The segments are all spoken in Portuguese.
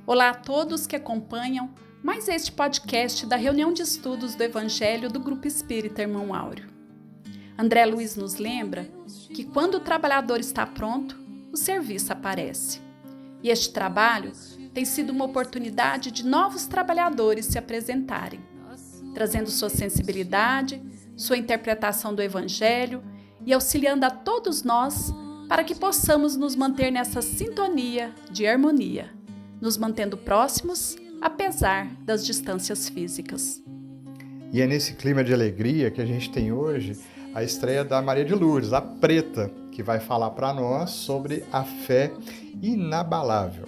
Olá a todos que acompanham mais este podcast da reunião de estudos do Evangelho do Grupo Espírita Irmão Áureo. André Luiz nos lembra que quando o trabalhador está pronto, o serviço aparece. E este trabalho tem sido uma oportunidade de novos trabalhadores se apresentarem, trazendo sua sensibilidade, sua interpretação do Evangelho e auxiliando a todos nós para que possamos nos manter nessa sintonia de harmonia, nos mantendo próximos, apesar das distâncias físicas. E é nesse clima de alegria que a gente tem hoje a estreia da Maria de Lourdes, a Preta, que vai falar para nós sobre a fé inabalável.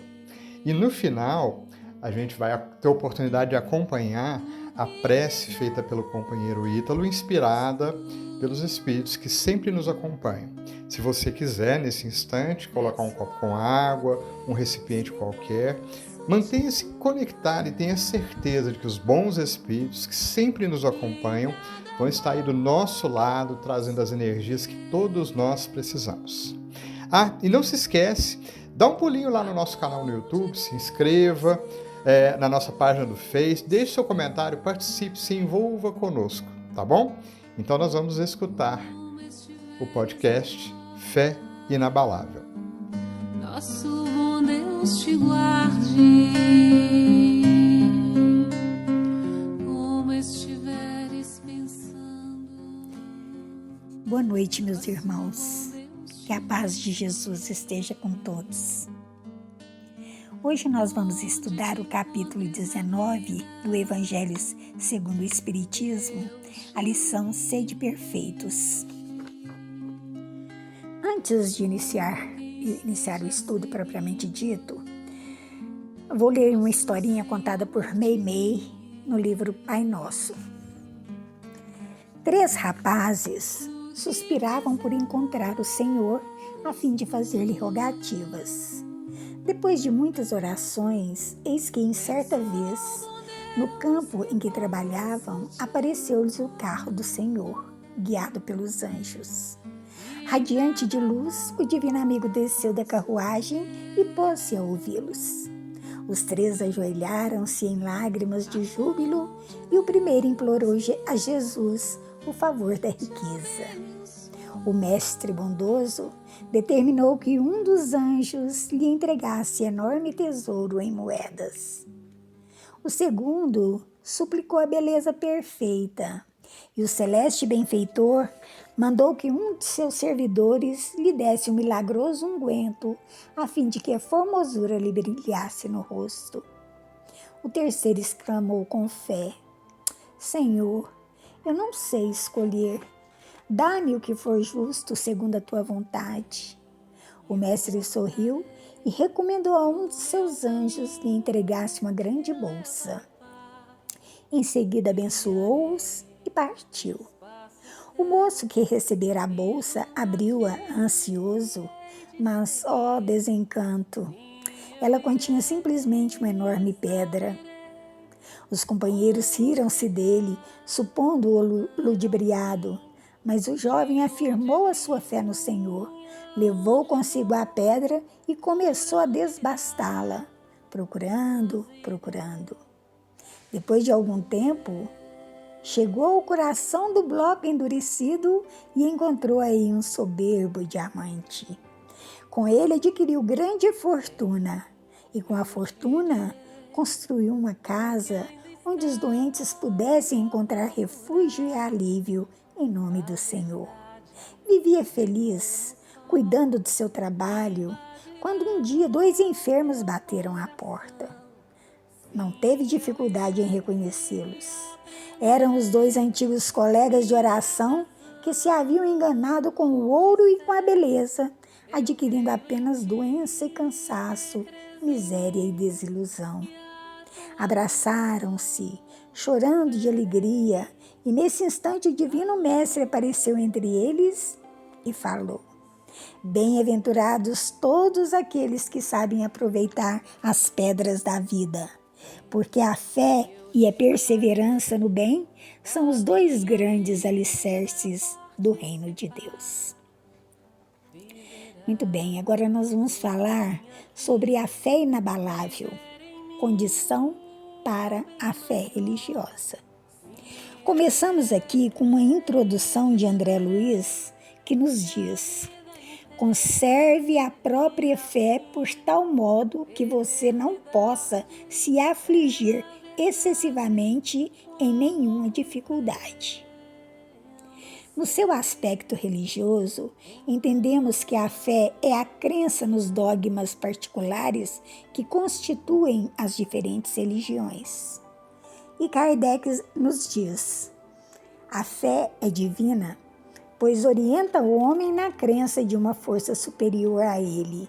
E no final, a gente vai ter a oportunidade de acompanhar a prece feita pelo companheiro Ítalo, inspirada pelos espíritos que sempre nos acompanham. Se você quiser, nesse instante, colocar um copo com água, um recipiente qualquer, mantenha-se conectado e tenha certeza de que os bons espíritos que sempre nos acompanham vão estar aí do nosso lado, trazendo as energias que todos nós precisamos. E não se esquece, dá um pulinho lá no nosso canal no YouTube, se inscreva, na nossa página do Face, deixe seu comentário, participe, se envolva conosco, tá bom? Então nós vamos escutar o podcast Fé Inabalável. Nosso bom Deus te guarde, como estiveres pensando. Boa noite, meus irmãos. Que a paz de Jesus esteja com todos. Hoje nós vamos estudar o capítulo 19 do Evangelho segundo o Espiritismo, a lição Sede Perfeitos. Antes de iniciar o estudo propriamente dito, vou ler uma historinha contada por Meimei no livro Pai Nosso. 3 rapazes suspiravam por encontrar o Senhor a fim de fazer-lhe rogativas. Depois de muitas orações, eis que em certa vez, no campo em que trabalhavam, apareceu-lhes o carro do Senhor, guiado pelos anjos. Radiante de luz, o divino amigo desceu da carruagem e pôs-se a ouvi-los. Os 3 ajoelharam-se em lágrimas de júbilo e o primeiro implorou a Jesus o favor da riqueza. O mestre bondoso determinou que um dos anjos lhe entregasse enorme tesouro em moedas. O segundo suplicou a beleza perfeita, e o celeste benfeitor mandou que um de seus servidores lhe desse um milagroso unguento, a fim de que a formosura lhe brilhasse no rosto. O terceiro exclamou com fé: Senhor, eu não sei escolher. Dá-me o que for justo segundo a tua vontade. O mestre sorriu e recomendou a um de seus anjos lhe entregasse uma grande bolsa. Em seguida abençoou-os e partiu. O moço que recebera a bolsa abriu-a ansioso, mas, ó desencanto, ela continha simplesmente uma enorme pedra. Os companheiros riram-se dele, supondo-o ludibriado, mas o jovem afirmou a sua fé no Senhor, levou consigo a pedra e começou a desbastá-la, procurando. Depois de algum tempo, chegou ao coração do bloco endurecido e encontrou aí um soberbo diamante. Com ele adquiriu grande fortuna e com a fortuna construiu uma casa onde os doentes pudessem encontrar refúgio e alívio em nome do Senhor. Vivia feliz, cuidando de seu trabalho, quando um dia 2 enfermos bateram à porta. Não teve dificuldade em reconhecê-los. Eram os 2 antigos colegas de oração que se haviam enganado com o ouro e com a beleza, adquirindo apenas doença e cansaço, miséria e desilusão. Abraçaram-se, chorando de alegria, e nesse instante o divino mestre apareceu entre eles e falou: Bem-aventurados todos aqueles que sabem aproveitar as pedras da vida, porque a fé e a perseverança no bem são os 2 grandes alicerces do reino de Deus. Muito bem, agora nós vamos falar sobre a fé inabalável. condição para a fé religiosa. Começamos aqui com uma introdução de André Luiz que nos diz: conserve a própria fé por tal modo que você não possa se afligir excessivamente em nenhuma dificuldade. No seu aspecto religioso, entendemos que a fé é a crença nos dogmas particulares que constituem as diferentes religiões. E Kardec nos diz: a fé é divina, pois orienta o homem na crença de uma força superior a ele.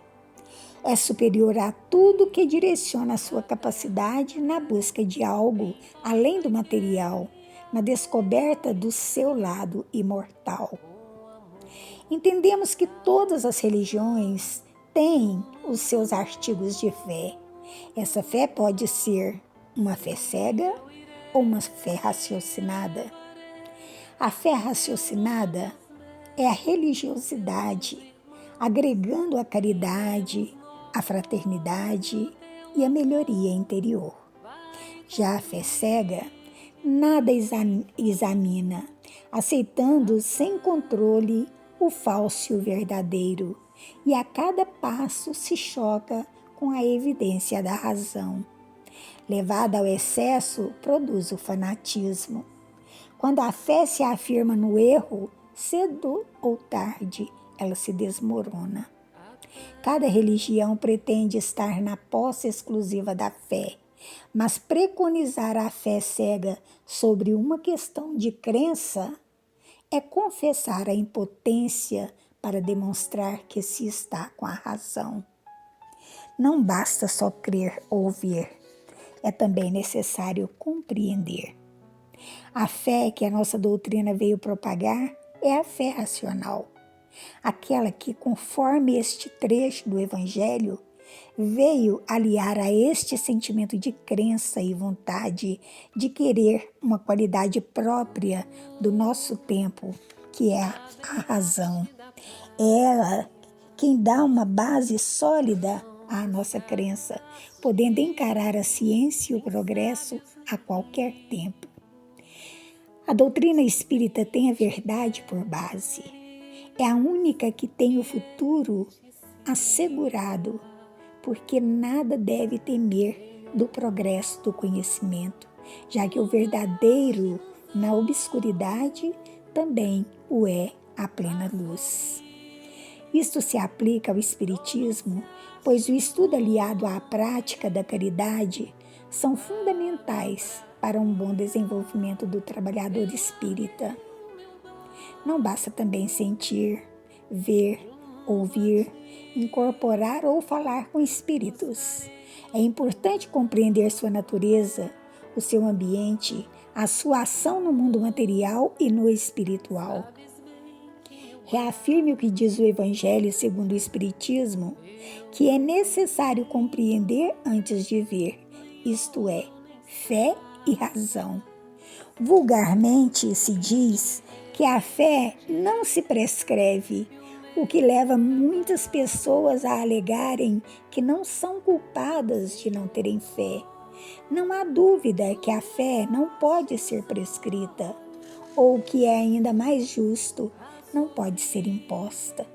É superior a tudo que direciona a sua capacidade na busca de algo além do material, na descoberta do seu lado imortal. Entendemos que todas as religiões têm os seus artigos de fé. Essa fé pode ser uma fé cega ou uma fé raciocinada. A fé raciocinada é a religiosidade, agregando a caridade, a fraternidade e a melhoria interior. Já a fé cega nada examina, aceitando sem controle o falso e o verdadeiro, e a cada passo se choca com a evidência da razão. Levada ao excesso, produz o fanatismo. Quando a fé se afirma no erro, cedo ou tarde, ela se desmorona. Cada religião pretende estar na posse exclusiva da fé, mas preconizar a fé cega sobre uma questão de crença é confessar a impotência para demonstrar que se está com a razão. Não basta só crer ou ver, é também necessário compreender. A fé que a nossa doutrina veio propagar é a fé racional, aquela que, conforme este trecho do Evangelho, veio aliar a este sentimento de crença e vontade de querer uma qualidade própria do nosso tempo, que é a razão. É ela quem dá uma base sólida à nossa crença, podendo encarar a ciência e o progresso a qualquer tempo. A doutrina espírita tem a verdade por base. É a única que tem o futuro assegurado, porque nada deve temer do progresso do conhecimento, já que o verdadeiro na obscuridade também o é à plena luz. Isto se aplica ao Espiritismo, pois o estudo aliado à prática da caridade são fundamentais para um bom desenvolvimento do trabalhador espírita. Não basta também sentir, ver, ouvir, incorporar ou falar com espíritos. É importante compreender sua natureza, o seu ambiente, a sua ação no mundo material e no espiritual. Reafirme o que diz o Evangelho segundo o Espiritismo, que é necessário compreender antes de ver, isto é, fé e razão. Vulgarmente se diz que a fé não se prescreve, o que leva muitas pessoas a alegarem que não são culpadas de não terem fé. Não há dúvida que a fé não pode ser prescrita, ou o que é ainda mais justo, não pode ser imposta.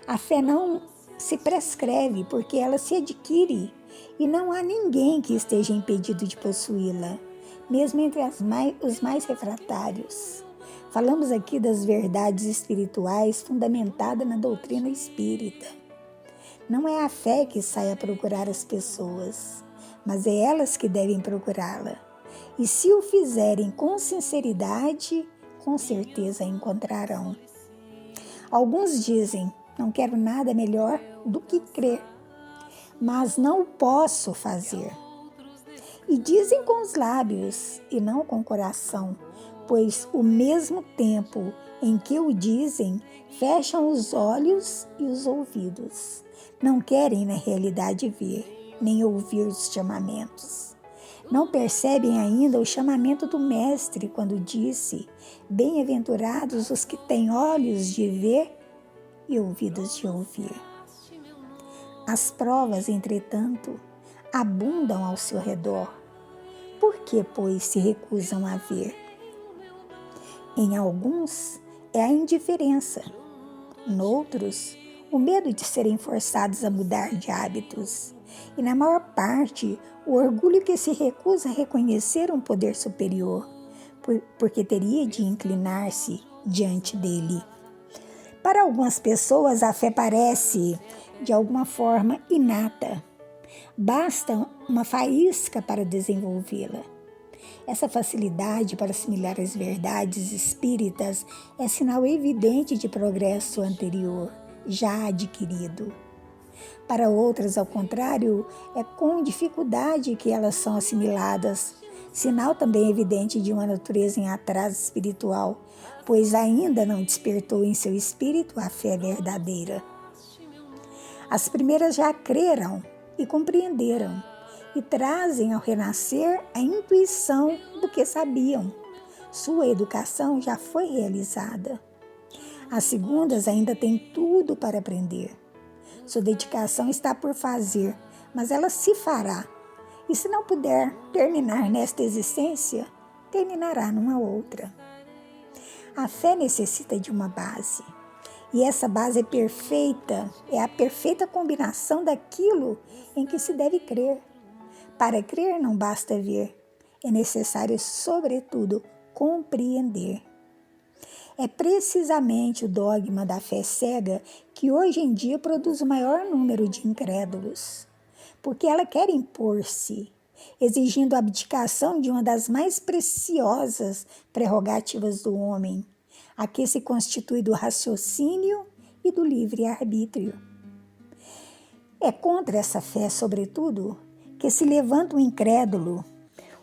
A fé não se prescreve porque ela se adquire e não há ninguém que esteja impedido de possuí-la, mesmo entre os mais refratários. Falamos aqui das verdades espirituais fundamentadas na doutrina espírita. Não é a fé que sai a procurar as pessoas, mas é elas que devem procurá-la. E se o fizerem com sinceridade, com certeza a encontrarão. Alguns dizem: não quero nada melhor do que crer, mas não o posso fazer. E dizem com os lábios e não com o coração, pois o mesmo tempo em que o dizem, fecham os olhos e os ouvidos. Não querem na realidade ver, nem ouvir os chamamentos. Não percebem ainda o chamamento do Mestre quando disse: bem-aventurados os que têm olhos de ver e ouvidos de ouvir. As provas, entretanto, abundam ao seu redor. Por que, pois, se recusam a ver? Em alguns, é a indiferença. Noutros, o medo de serem forçados a mudar de hábitos. E, na maior parte, o orgulho que se recusa a reconhecer um poder superior, porque teria de inclinar-se diante dele. Para algumas pessoas, a fé parece, de alguma forma, inata. Basta uma faísca para desenvolvê-la. Essa facilidade para assimilar as verdades espíritas é sinal evidente de progresso anterior, já adquirido. Para outras, ao contrário, é com dificuldade que elas são assimiladas, sinal também evidente de uma natureza em atraso espiritual, pois ainda não despertou em seu espírito a fé verdadeira. As primeiras já creram e compreenderam, e trazem ao renascer a intuição do que sabiam. Sua educação já foi realizada. As segundas ainda têm tudo para aprender. Sua dedicação está por fazer, mas ela se fará. E se não puder terminar nesta existência, terminará numa outra. A fé necessita de uma base. E essa base é perfeita, é a perfeita combinação daquilo em que se deve crer. Para crer não basta ver, é necessário, sobretudo, compreender. É precisamente o dogma da fé cega que hoje em dia produz o maior número de incrédulos, porque ela quer impor-se, exigindo a abdicação de uma das mais preciosas prerrogativas do homem, a que se constitui do raciocínio e do livre-arbítrio. É contra essa fé, sobretudo, que se levanta o incrédulo,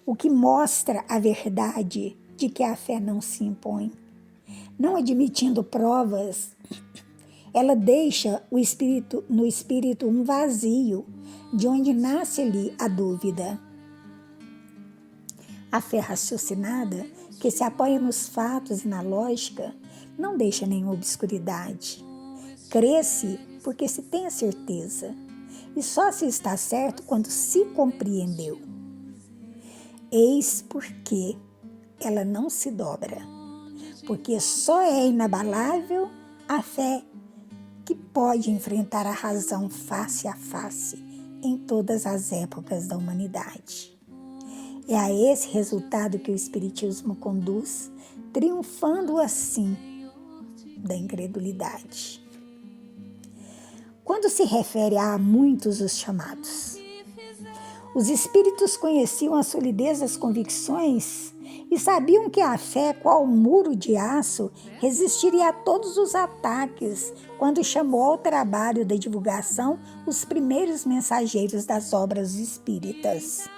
o que mostra a verdade de que a fé não se impõe. Não admitindo provas, ela deixa no espírito um vazio, de onde nasce-lhe a dúvida. A fé raciocinada, que se apoia nos fatos e na lógica, não deixa nenhuma obscuridade. Crê-se porque se tem a certeza, e só se está certo quando se compreendeu. Eis porque ela não se dobra, porque só é inabalável a fé que pode enfrentar a razão face a face em todas as épocas da humanidade. É a esse resultado que o Espiritismo conduz, triunfando assim da incredulidade. Quando se refere a muitos os chamados, os espíritos conheciam a solidez das convicções e sabiam que a fé, qual muro de aço, resistiria a todos os ataques quando chamou ao trabalho da divulgação os primeiros mensageiros das obras espíritas.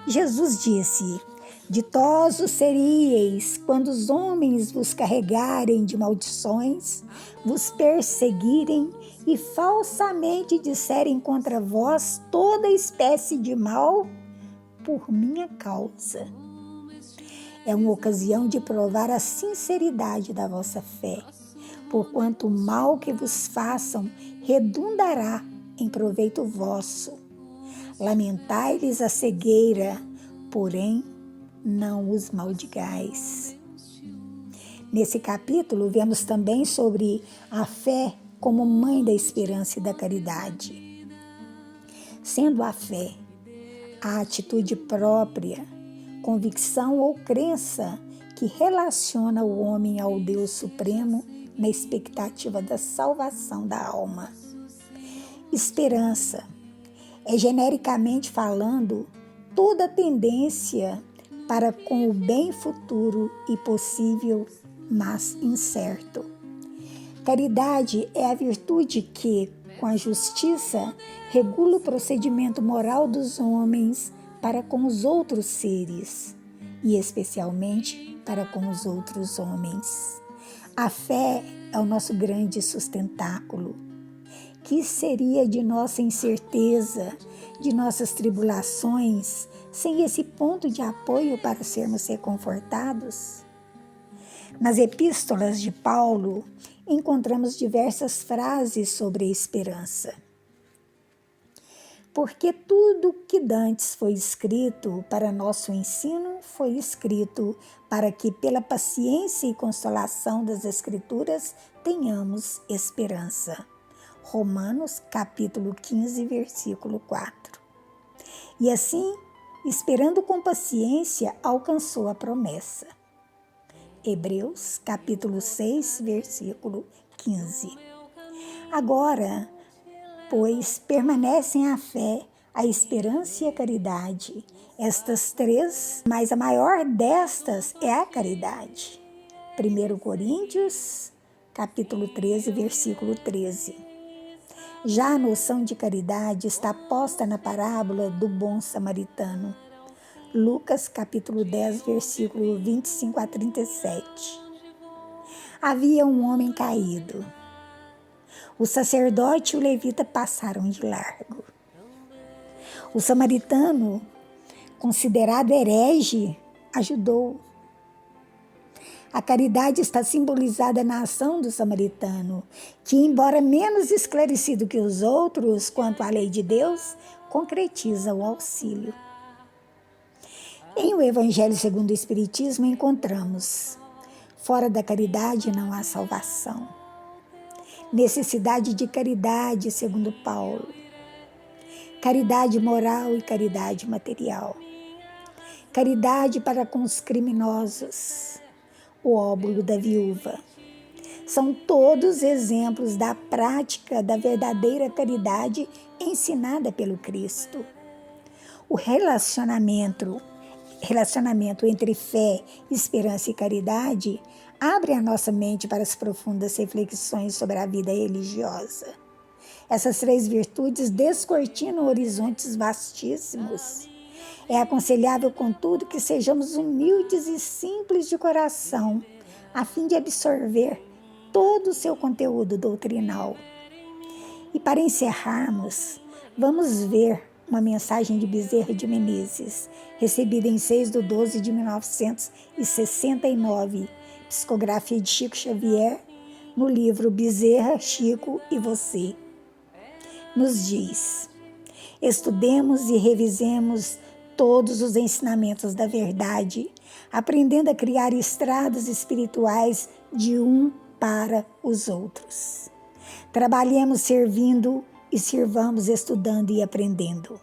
Jesus disse: ditosos seríeis quando os homens vos carregarem de maldições, vos perseguirem e falsamente disserem contra vós toda espécie de mal por minha causa. É uma ocasião de provar a sinceridade da vossa fé, porquanto o mal que vos façam redundará em proveito vosso. Lamentai-lhes a cegueira, porém não os maldigais. Nesse capítulo, vemos também sobre a fé como mãe da esperança e da caridade. Sendo a fé a atitude própria, convicção ou crença que relaciona o homem ao Deus Supremo na expectativa da salvação da alma. Esperança é, genericamente falando, toda tendência para com o bem futuro e possível, mas incerto. Caridade é a virtude que, com a justiça, regula o procedimento moral dos homens para com os outros seres, e especialmente para com os outros homens. A fé é o nosso grande sustentáculo. Que seria de nossa incerteza, de nossas tribulações, sem esse ponto de apoio para sermos reconfortados? Nas epístolas de Paulo, encontramos diversas frases sobre a esperança. Porque tudo que dantes foi escrito para nosso ensino foi escrito para que, pela paciência e consolação das Escrituras, tenhamos esperança. Romanos, capítulo 15, versículo 4. E assim, esperando com paciência, alcançou a promessa. Hebreus, capítulo 6, versículo 15. Agora, pois, permanecem a fé, a esperança e a caridade. Estas três, mas a maior destas é a caridade. 1 Coríntios, capítulo 13, versículo 13. Já a noção de caridade está posta na parábola do bom samaritano. Lucas, capítulo 10, versículo 25 a 37. Havia um homem caído. O sacerdote e o levita passaram de largo. O samaritano, considerado herege, ajudou. A caridade está simbolizada na ação do samaritano, que, embora menos esclarecido que os outros quanto à lei de Deus, concretiza o auxílio. Em o Evangelho segundo o Espiritismo encontramos: fora da caridade não há salvação. Necessidade de caridade, segundo Paulo. Caridade moral e caridade material. Caridade para com os criminosos. O óbolo da viúva. São todos exemplos da prática da verdadeira caridade ensinada pelo Cristo. O relacionamento entre fé, esperança e caridade abre a nossa mente para as profundas reflexões sobre a vida religiosa. Essas três virtudes descortinam horizontes vastíssimos. É aconselhável, contudo, que sejamos humildes e simples de coração, a fim de absorver todo o seu conteúdo doutrinal. E para encerrarmos, vamos ver uma mensagem de Bezerra de Menezes, recebida em 6/12 de 1969, psicografia de Chico Xavier, no livro Bezerra, Chico e Você. Nos diz: estudemos e revisemos todos os ensinamentos da verdade, aprendendo a criar estradas espirituais de um para os outros. Trabalhemos servindo e sirvamos estudando e aprendendo.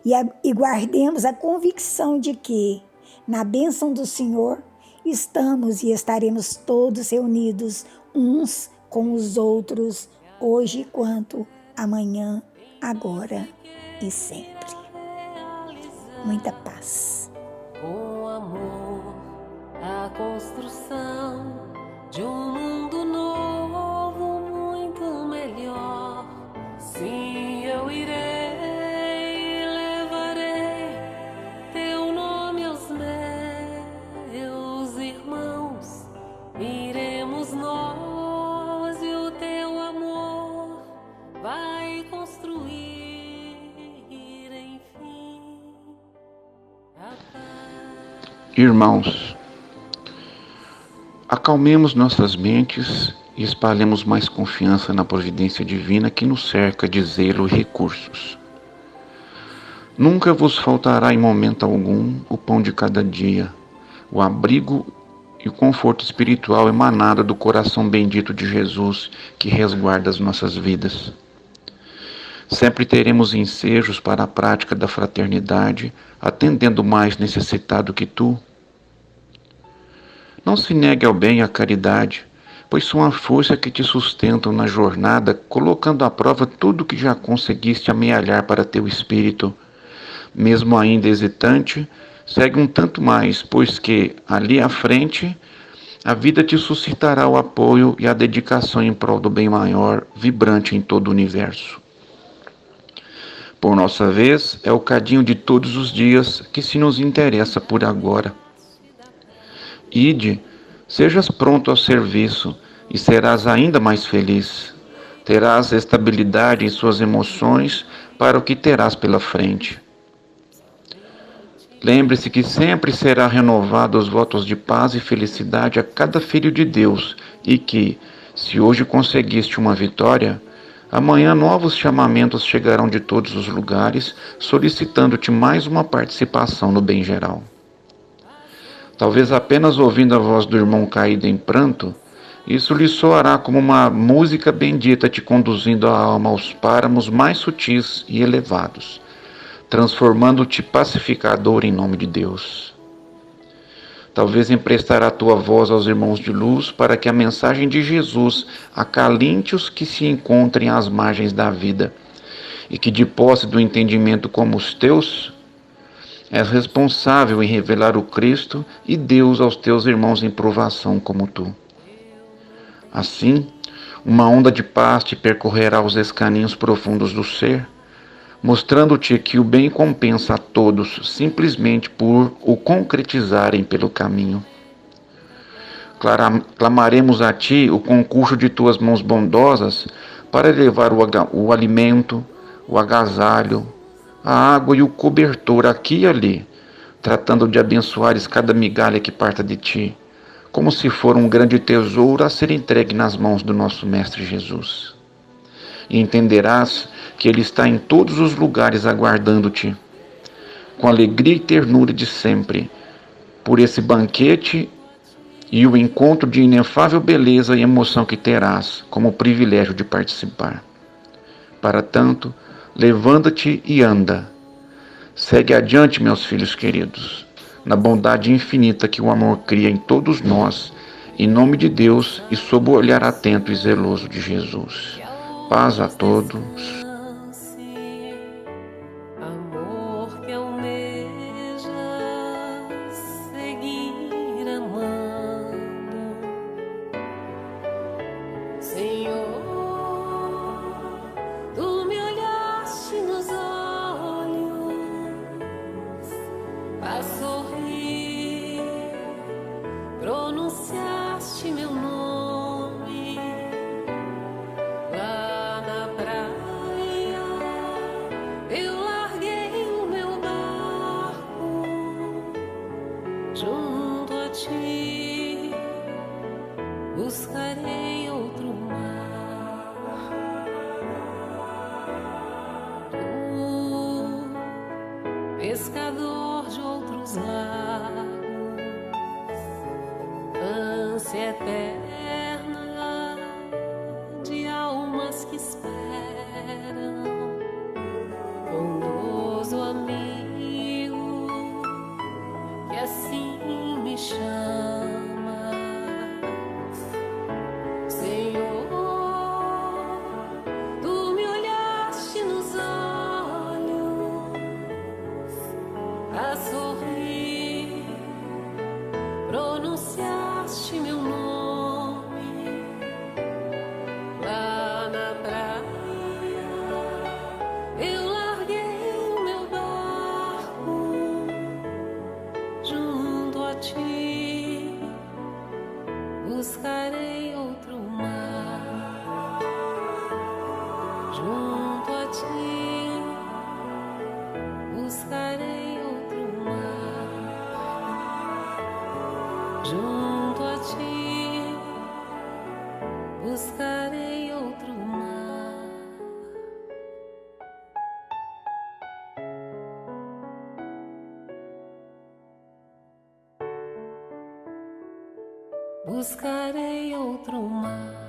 E guardemos a convicção de que, na bênção do Senhor, estamos e estaremos todos reunidos uns com os outros, hoje quanto amanhã, agora e sempre. Muita paz. Com amor, a construção de um mundo novo, muito melhor. Sim, eu irei, levarei teu nome aos meus irmãos. Iremos nós e o teu amor vai construir. Irmãos, acalmemos nossas mentes e espalhemos mais confiança na providência divina que nos cerca de zelo e recursos. Nunca vos faltará em momento algum o pão de cada dia, o abrigo e o conforto espiritual emanado do coração bendito de Jesus que resguarda as nossas vidas. Sempre teremos ensejos para a prática da fraternidade, atendendo o mais necessitado que tu. Não se negue ao bem e à caridade, pois são a força que te sustentam na jornada, colocando à prova tudo que já conseguiste amealhar para teu espírito. Mesmo ainda hesitante, segue um tanto mais, pois que, ali à frente, a vida te suscitará o apoio e a dedicação em prol do bem maior, vibrante em todo o universo. Por nossa vez, é o cadinho de todos os dias que se nos interessa por agora. Ide, sejas pronto ao serviço e serás ainda mais feliz. Terás estabilidade em suas emoções para o que terás pela frente. Lembre-se que sempre será renovado os votos de paz e felicidade a cada filho de Deus e que, se hoje conseguiste uma vitória, Amanhã novos chamamentos chegarão de todos os lugares, solicitando-te mais uma participação no bem geral. Talvez apenas ouvindo a voz do irmão caído em pranto, isso lhe soará como uma música bendita te conduzindo a alma aos páramos mais sutis e elevados, transformando-te pacificador em nome de Deus. Talvez emprestará a tua voz aos irmãos de luz para que a mensagem de Jesus acalente os que se encontrem às margens da vida e que, de posse do entendimento como os teus, és responsável em revelar o Cristo e Deus aos teus irmãos em provação como tu. Assim, uma onda de paz te percorrerá os escaninhos profundos do ser, mostrando-te que o bem compensa a todos simplesmente por o concretizarem pelo caminho. Clamaremos a ti o concurso de tuas mãos bondosas para levar o alimento, o agasalho, a água e o cobertor aqui e ali, tratando de abençoares cada migalha que parta de ti, como se for um grande tesouro a ser entregue nas mãos do nosso Mestre Jesus. E entenderás que Ele está em todos os lugares aguardando-te, com alegria e ternura de sempre, por esse banquete e o encontro de inefável beleza e emoção que terás como privilégio de participar. Para tanto, levanta-te e anda. Segue adiante, meus filhos queridos, na bondade infinita que o amor cria em todos nós, em nome de Deus e sob o olhar atento e zeloso de Jesus. Paz a todos. Amor que almeja seguir amando, Senhor, tu me olhaste nos olhos a sorrir, pronunciaste meu nome. Junto a ti buscarei outro mar. Tu, pescador de outros lagos, ânsia eterna de almas que esperam, bondoso amigo que assim me chama, Senhor, tu me olhaste nos olhos a sorrir, pronunciaste meu nome lá na praia. Eu larguei o meu barco junto a ti, buscarei outro mar. Junto a ti, buscarei outro mar. Junto a ti, buscarei outro mar. Buscarei outro mar.